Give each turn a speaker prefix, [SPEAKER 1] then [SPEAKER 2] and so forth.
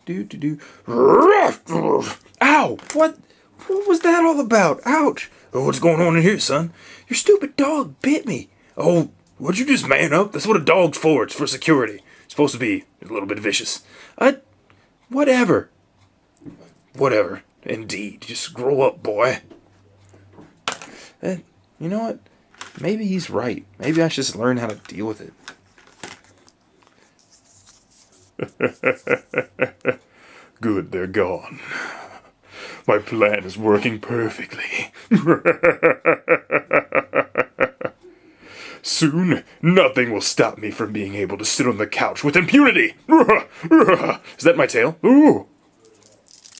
[SPEAKER 1] Do do do. Ow! What? What was that all about? Ouch! Oh, what's going on in here, son? Your stupid dog bit me. Oh, would you just man up? That's what a dog's for. It's for security. It's supposed to be a little bit vicious. Whatever. Whatever. Indeed. Just grow up, boy. You know what? Maybe he's right. Maybe I should just learn how to deal with it. Good, they're gone. My plan is working perfectly. Soon, nothing will stop me from being able to sit on the couch with impunity. Is that my tail? Ooh.